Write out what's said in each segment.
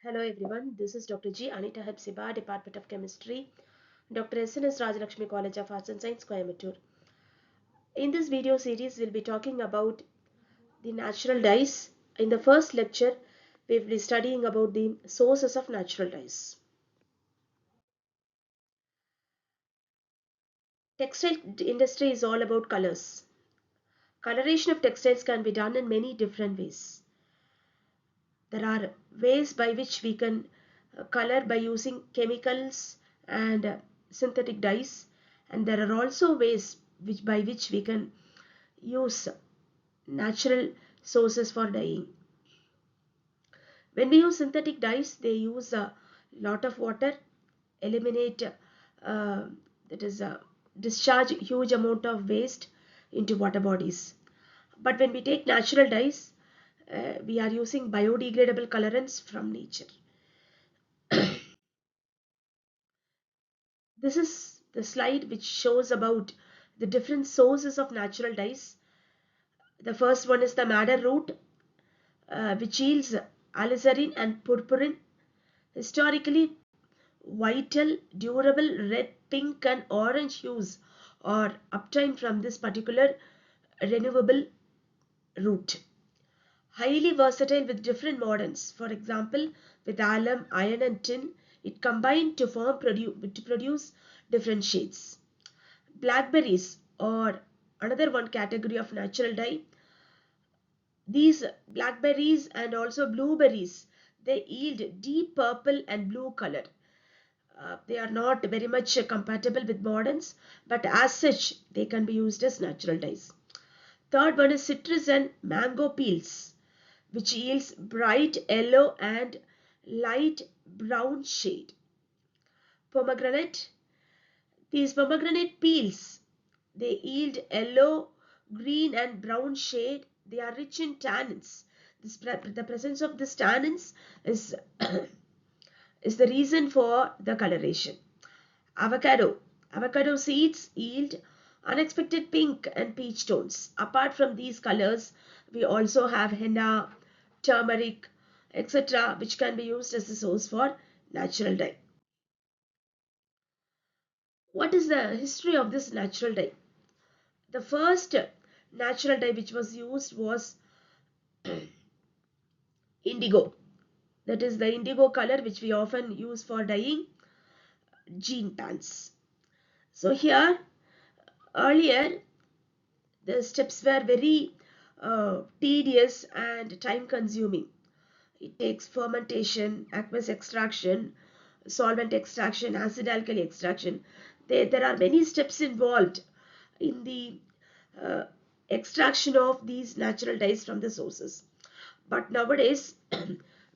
Hello everyone, this is Dr. G. Anita Hepsiba, Department of Chemistry, Dr. S.N.S. Rajalakshmi College of Arts and Science, Coimbatore. In this video series, we'll be talking about the natural dyes. In the first lecture, we'll be studying about the sources of natural dyes. Textile industry is all about colors. Coloration of textiles can be done in many different ways. There are ways by which we can color by using chemicals and synthetic dyes, and there are also ways by which we can use natural sources for dyeing. When we use synthetic dyes, they use a lot of water, eliminate that is discharge huge amount of waste into water bodies. But when we take natural dyes, we are using biodegradable colorants from nature. This is the slide which shows about the different sources of natural dyes. The first one is the madder root, which yields alizarin and purpurine. Historically, vital, durable red, pink and orange hues are obtained from this particular renewable root. Highly versatile with different mordants. For example, with alum, iron and tin, it combined to produce different shades. Blackberries or another one category of natural dye. These blackberries and also blueberries, they yield deep purple and blue color. They are not very much compatible with moderns, but as such they can be used as natural dyes. Third one is citrus and mango peels, which yields bright yellow and light brown shade. Pomegranate, these pomegranate peels, they yield yellow, green and brown shade. They are rich in tannins. The presence of these tannins is, is the reason for the coloration. Avocado. Avocado seeds yield unexpected pink and peach tones. Apart from these colors, we also have henna, turmeric, etc., which can be used as a source for natural dye. What is the history of this natural dye? The first natural dye which was used was indigo. That is the indigo color which we often use for dyeing jean pants. So here earlier the steps were very tedious and time consuming. It takes fermentation, aqueous extraction, solvent extraction, acid alkali extraction. There are many steps involved in the uh, extraction of these natural dyes from the sources. But nowadays,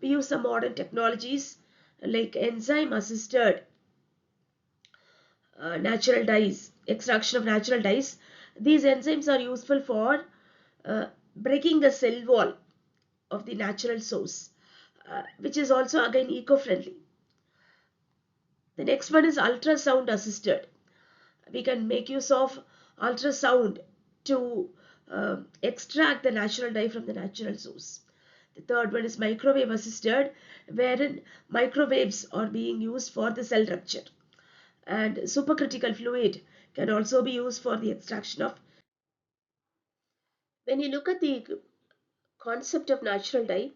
we use some modern technologies like enzyme assisted natural dyes, extraction of natural dyes. These enzymes are useful for uh, breaking the cell wall of the natural source, which is also again eco-friendly. The next one is ultrasound assisted. We can make use of ultrasound to extract the natural dye from the natural source. The third one is microwave assisted, wherein microwaves are being used for the cell rupture. And supercritical fluid can also be used for the extraction of. When you look at the concept of natural dye,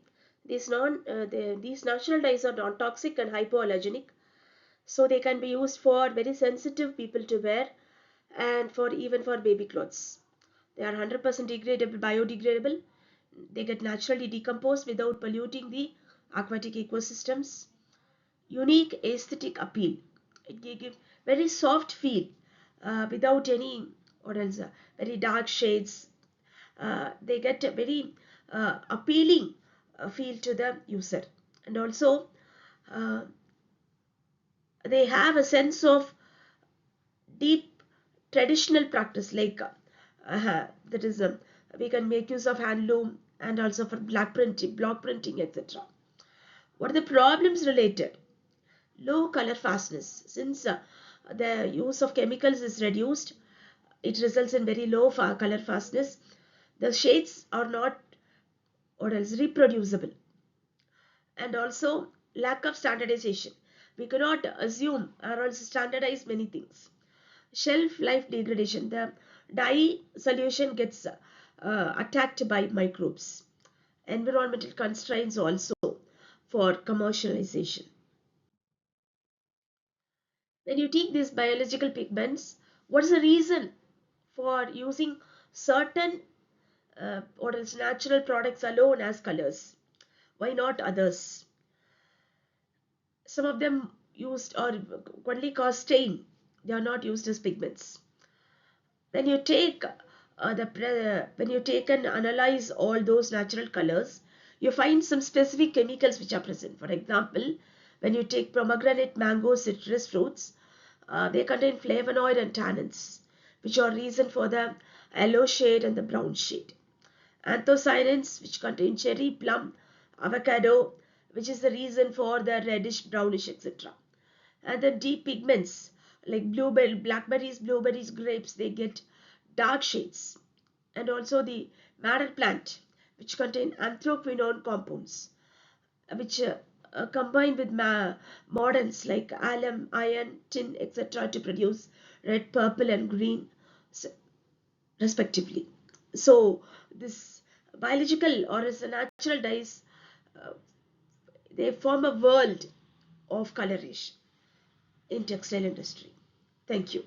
these natural dyes are non-toxic and hypoallergenic, so they can be used for very sensitive people to wear and for even for baby clothes. They are 100% degradable, biodegradable. They get naturally decomposed without polluting the aquatic ecosystems. Unique aesthetic appeal. It gives very soft feel without any or else very dark shades. They get a very appealing feel to the user, and also uh, they have a sense of deep traditional practice like that is we can make use of handloom and also for black printing, block printing, etc. What are the problems related? Low color fastness. Since the use of chemicals is reduced, it results in very low color fastness. The shades are not or else reproducible, and also lack of standardization. We cannot assume or else standardize many things. Shelf life degradation. The dye solution gets attacked by microbes. Environmental constraints also for commercialization. When you take these biological pigments, what is the reason for using certain or else natural products alone as colors? Why not others? Some of them used or only cause stain. They are not used as pigments. When you take when you take and analyze all those natural colors, you find some specific chemicals which are present. For example, when you take pomegranate, mango, citrus fruits, they contain flavonoid and tannins, which are reason for the yellow shade and the brown shade. Anthocyanins, which contain cherry, plum, avocado, which is the reason for the reddish, brownish, etc. And the deep pigments like blueberry, blackberries, blueberries, grapes, they get dark shades. And also the madder plant, which contain anthraquinone compounds, which combine with moderns like alum, iron, tin, etc. to produce red, purple, and green respectively. So this biological or as a natural dyes, uh, they form a world of coloration in textile industry. Thank you.